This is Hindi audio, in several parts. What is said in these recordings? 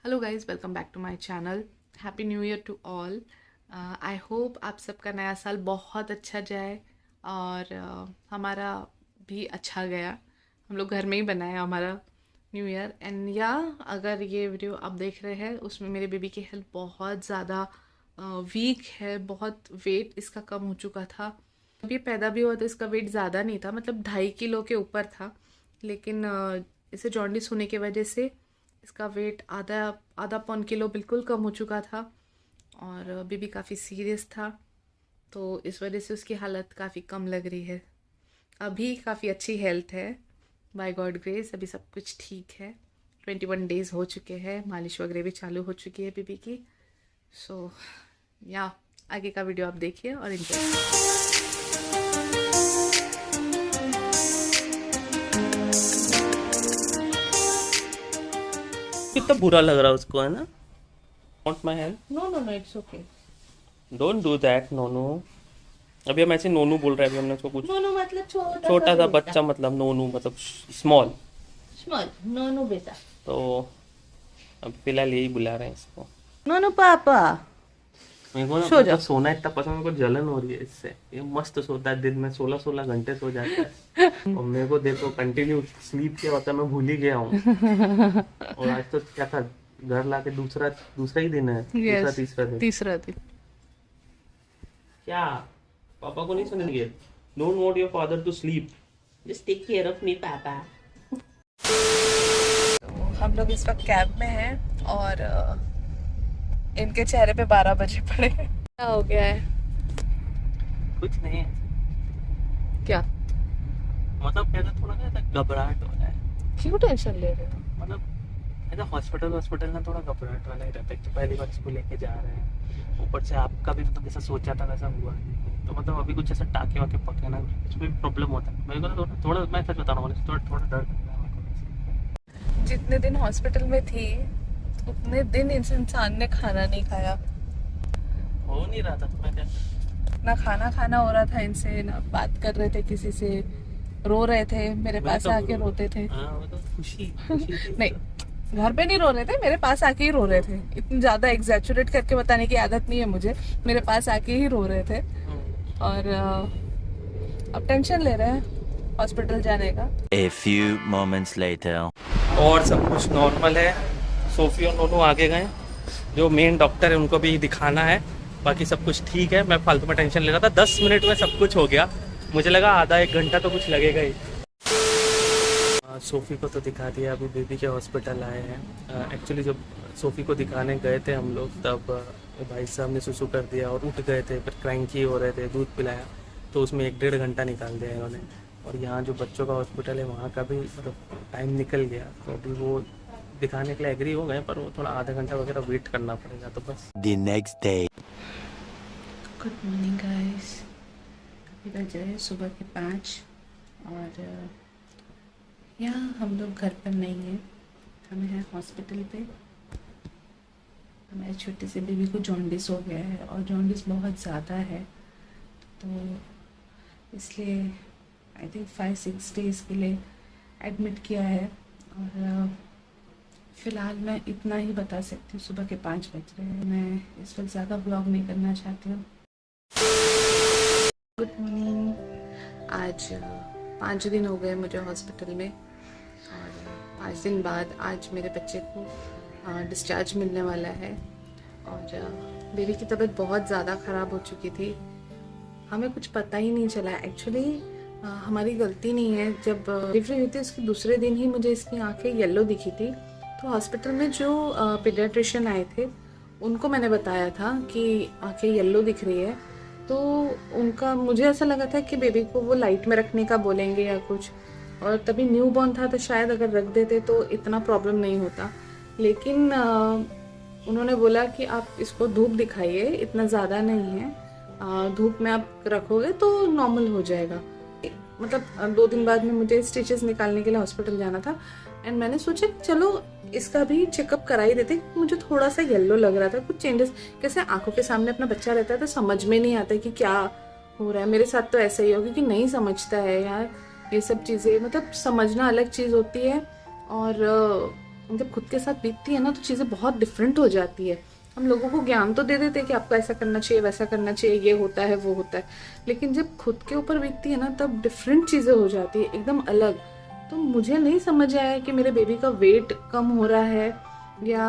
Hello guys, welcome back to my channel. Happy new year to all. I hope आप सबका नया साल बहुत अच्छा जाए और हमारा भी अच्छा गया। हम लोग घर में ही बनाया हमारा न्यू ईयर। एंड या अगर ये वीडियो आप देख रहे हैं उसमें मेरे बेबी की हेल्थ बहुत ज़्यादा वीक है। बहुत वेट इसका कम हो चुका था। जब ये पैदा भी हुआ तो इसका वेट ज़्यादा नहीं था, मतलब 2.5 किलो के ऊपर था। लेकिन इसे जॉन्डिस होने की वजह से इसका वेट आधा आधा पौन किलो बिल्कुल कम हो चुका था और बेबी काफ़ी सीरियस था, तो इस वजह से उसकी हालत काफ़ी कम लग रही है। अभी काफ़ी अच्छी हेल्थ है, बाय गॉड ग्रेस। अभी सब कुछ ठीक है। 21 डेज़ हो चुके हैं, मालिश वगैरह भी चालू हो चुकी है बेबी की। सो या आगे का वीडियो आप देखिए और एंजॉय। कितना बुरा लग रहा है उसको, है ना? Want my help? No no no, it's okay. Don't do that नोनू। अभी हम ऐसे नोनू बोल रहे हैं, अभी हमने उसको कुछ नोनू मतलब छोटा सा बच्चा, मतलब नोनू मतलब स्मॉल। स्मॉल नोनू बेटा। तो अब फिलहाल यही बुला रहे हैं इसको। नोनू पापा। मेरे को ना सो जाओ। मतलब सोना इतना पसंद है, मेरे को जलन हो रही है इससे। ये मस्त सोता है, दिन में 16-16 घंटे सो जाता है और मेरे को देखो कंटिन्यू स्लीप क्या होता है मैं भूल ही गया हूँ। और आज तो क्या था, घर लाके दूसरा दूसरा ही दिन है, दूसरा तीसरा दिन। तीसरा दिन। क्या पापा को नहीं सुनेंगे? Don't want your father to sleep, just take care of me papa. हम लोग इस वक्त कैब में हैं और इनके चेहरे पे 12 बजे पड़े हैं। क्या हो गया है? कुछ नहीं है, क्या? मतलब क्या थोड़ा ना ऐसा घबराहट हो रहा है। क्यों टेंशन ले रहे हो? मतलब ऐसा हॉस्पिटल में थोड़ा घबराहट वाला ही रहता है कि पहली बार इसको लेके जा रहे हैं। ऊपर से आपका भी मतलब जैसा सोचा था वैसा हुआ नहीं। तो मतलब अभी कुछ ऐसा टाके वाके पके ना, इसमें भी प्रॉब्लम होता है। मेरे को तो थोड़ा मैं सच बता रहा हूँ, थोड़ा डर लग रहा है मेरे को। जितने दिन हॉस्पिटल में थी उतने दिन इस इंसान ने खाना नहीं खाया। हो नहीं रहा था तो मैं क्या करूं? ना खाना खाना हो रहा था इनसे, ना बात कर रहे थे किसी से। रो रहे थे, मेरे मैं पास तो आके रोते थे। हाँ, वो तो खुशी खुशी थी नहीं, तो। घर पे नहीं रो रहे थे, मेरे पास आके ही रो रहे थे। इतनी ज्यादा एग्जैचुरेट करके बताने की आदत नहीं है मुझे। मेरे पास आके ही रो रहे थे और अब टेंशन ले रहे हैं हॉस्पिटल जाने का। A few moments later. और सब कुछ नॉर्मल है। सोफी और नोनू आगे गए, जो मेन डॉक्टर है उनको भी दिखाना है। बाकी सब कुछ ठीक है। मैं फालतू में टेंशन ले रहा था। 10 मिनट में सब कुछ हो गया। मुझे लगा आधा एक घंटा तो कुछ लगेगा ही। सोफ़ी को तो दिखा दिया, अभी बेबी के हॉस्पिटल आए हैं। एक्चुअली जब सोफ़ी को दिखाने गए थे हम लोग, तब भाई साहब ने सुसु कर दिया और उठ गए थे, फिर क्रैंकी हो रहे थे, दूध पिलाया, तो उसमें 1-1.5 घंटा निकाल दिया इन्होंने। और यहाँ जो बच्चों का हॉस्पिटल है वहाँ का भी मतलब टाइम निकल गया, तो अभी वो दिखाने के लिए एग्री हो गए, पर वो थोड़ा आधा घंटा वगैरह वेट करना पड़ेगा, तो बस। The next day. Good morning guys. अभी बज रहे हैं सुबह के 5 और यहाँ हम लोग घर पर नहीं हैं, हम हैं हॉस्पिटल पे। हमारे छोटे से बेबी को जॉन्डिस हो गया है और जॉन्डिस बहुत ज़्यादा है, तो इसलिए आई थिंक 5-6 डेज़ के लिए एडमिट किया है। और फ़िलहाल मैं इतना ही बता सकती हूँ। सुबह के 5 बज रहे हैं। मैं इस वक्त ज़्यादा ब्लॉग नहीं करना चाहती हूँ। Good morning. आज 5 दिन हो गए मुझे हॉस्पिटल में और 5 दिन बाद आज मेरे बच्चे को डिस्चार्ज मिलने वाला है। और बेबी की तबीयत बहुत ज़्यादा ख़राब हो चुकी थी, हमें कुछ पता ही नहीं चला। एक्चुअली हमारी गलती नहीं है। जब डिलीवरी हुई थी उसके दूसरे दिन ही मुझे इसकी आंखें येलो दिखी थी, तो हॉस्पिटल में जो पीडियाट्रिशियन आए थे उनको मैंने बताया था कि आंखें येलो दिख रही है। तो उनका मुझे ऐसा लगा था कि बेबी को वो लाइट में रखने का बोलेंगे या कुछ, और तभी न्यू बॉर्न था तो शायद अगर रख देते तो इतना प्रॉब्लम नहीं होता। लेकिन उन्होंने बोला कि आप इसको धूप दिखाइए, इतना ज़्यादा नहीं है, धूप में आप रखोगे तो नॉर्मल हो जाएगा। मतलब 2 दिन बाद में मुझे स्टिचेस निकालने के लिए हॉस्पिटल जाना था एंड मैंने सोचा चलो इसका भी चेकअप करा ही देते। मुझे थोड़ा सा येलो लग रहा था, कुछ चेंजेस। कैसे आंखों के सामने अपना बच्चा रहता है तो समझ में नहीं आता कि क्या हो रहा है। मेरे साथ तो ऐसा ही हो, क्योंकि नहीं समझता है यार ये सब चीज़ें। मतलब समझना अलग चीज़ होती है और जब खुद के साथ बीतती है ना तो चीज़ें बहुत डिफरेंट हो जाती है। हम लोगों को ज्ञान तो दे देते हैं कि आपको ऐसा करना चाहिए, वैसा करना चाहिए, ये होता है, वो होता है, लेकिन जब खुद के ऊपर बीतती है ना तब डिफरेंट चीज़ें हो जाती है, एकदम अलग। तो मुझे नहीं समझ आया कि मेरे बेबी का वेट कम हो रहा है या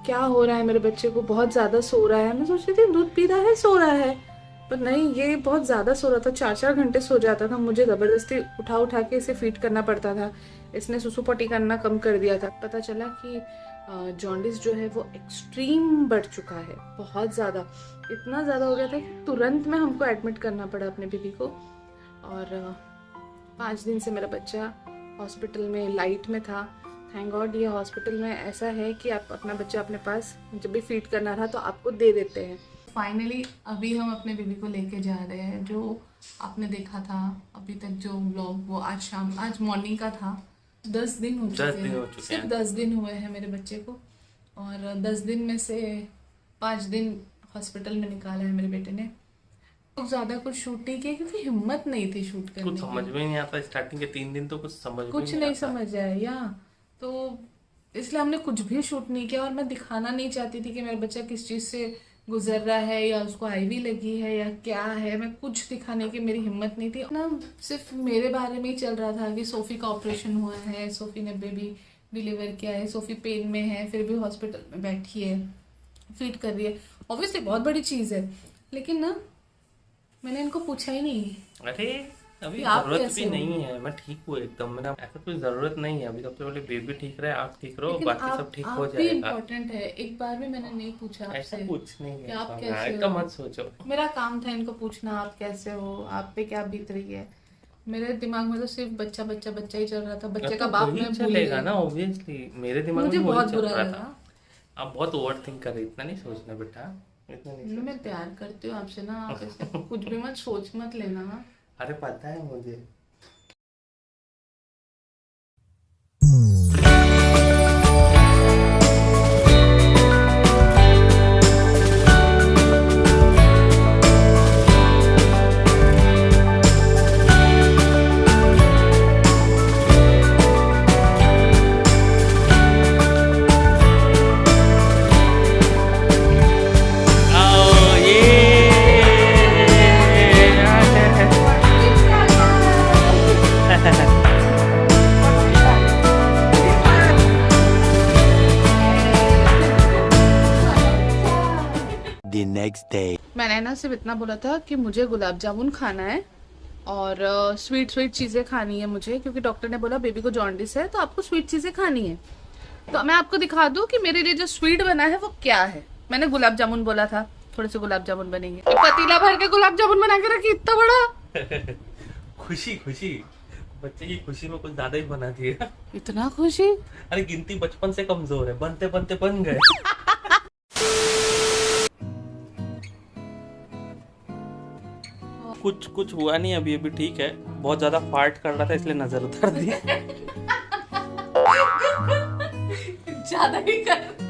क्या हो रहा है, मेरे बच्चे को बहुत ज़्यादा सो रहा है। मैं सोच रही थी दूध पी रहा है, सो रहा है, पर नहीं, ये बहुत ज़्यादा सो रहा था, 4-4 घंटे सो जाता था। मुझे ज़बरदस्ती उठा उठा के इसे फीड करना पड़ता था। इसने सुसु पॉटी करना कम कर दिया था। पता चला कि जॉन्डिस जो है वो एक्सट्रीम बढ़ चुका है, बहुत ज़्यादा, इतना ज़्यादा हो गया था कि तुरंत में हमको एडमिट करना पड़ा अपने बेबी को। और 5 दिन से मेरा बच्चा हॉस्पिटल में लाइट में था। थैंक गॉड ये हॉस्पिटल में ऐसा है कि आप अपना बच्चा अपने पास जब भी फीड करना रहा तो आपको दे देते हैं। फाइनली अभी हम अपने बेबी को लेके जा रहे हैं। जो आपने देखा था अभी तक जो व्लॉग, वो आज मॉर्निंग का था। 10 दिन हो चुके हैं, सिर्फ 10 दिन हुए हैं मेरे बच्चे को, और 10 दिन में से 5 दिन हॉस्पिटल में निकाला है मेरे बेटे ने। तो ज़्यादा कुछ शूट नहीं किया क्योंकि हिम्मत नहीं थी शूट करने की। कुछ समझ में नहीं आता, स्टार्टिंग के 3 दिन तो कुछ नहीं समझ आया या तो इसलिए हमने कुछ भी शूट नहीं किया। और मैं दिखाना नहीं चाहती थी कि मेरा बच्चा किस चीज़ से गुजर रहा है या उसको आईवी लगी है या क्या है, मैं कुछ दिखाने की मेरी हिम्मत नहीं थी ना। सिर्फ मेरे बारे में ही चल रहा था कि सोफ़ी का ऑपरेशन हुआ है, सोफ़ी ने बेबी डिलीवर किया है, सोफ़ी पेन में है, फिर भी हॉस्पिटल में बैठी है, फीड कर रही है। ऑब्वियसली बहुत बड़ी चीज़ है, लेकिन ना मैंने इनको पूछा ही नहीं। अरे अभी आप जरूरत कैसे भी हो? नहीं है, मैं ठीक हूँ एकदम, मेरा ऐसा कोई जरूरत नहीं है अभी। सबसे पहले बेबी ठीक रहे, आप ठीक रहो, बाकी सब ठीक हो आप भी जाएगा। इम्पोर्टेंट है। एक बार भी मैंने नहीं पूछा ऐसा आपसे कुछ नहीं कि है, आप कैसे एकदम हो। मत सोचो। मेरा काम था इनको पूछना आप कैसे हो, आप पे क्या बीत रही है। मेरे दिमाग में तो सिर्फ बच्चा बच्चा बच्चा ही चल रहा था। बच्चे का बाप वही में भूल चलेगा गई। ना, ऑब्वियसली मेरे दिमाग मुझे में वही बहुत चल बुरा रहा लगा। था। आप बहुत ओवर थिंक कर रहे, इतना नहीं सोचना बेटा, इतना नहीं मैं प्यार करती हूँ आपसे ना, आप ऐसे कुछ भी मत सोच मत लेना ना। अरे पता है मुझे। The next day. मैंने ना सिर्फ इतना बोला था कि मुझे गुलाब जामुन खाना है और स्वीट चीज़ें खानी है मुझे, क्योंकि डॉक्टर ने बोला बेबी को जॉन्डिस है तो आपको स्वीट चीज़ें खानी है। तो मैं आपको दिखा दूँ कि मेरे लिए जो स्वीट बना है वो क्या है। मैंने गुलाब जामुन बोला था, थोड़े से गुलाब जामुन बनेंगे। पतीला भर के गुलाब जामुन बना के रखी, इतना बड़ा। खुशी खुशी, बच्चे की खुशी में कुछ ज्यादा ही बना दिया। इतना खुशी। अरे गिनती बचपन से कमजोर है, बनते बनते बन गए। कुछ हुआ नहीं, अभी अभी ठीक है। बहुत ज्यादा फार्ट कर रहा था इसलिए नजर उतार दी। ज्यादा ही कर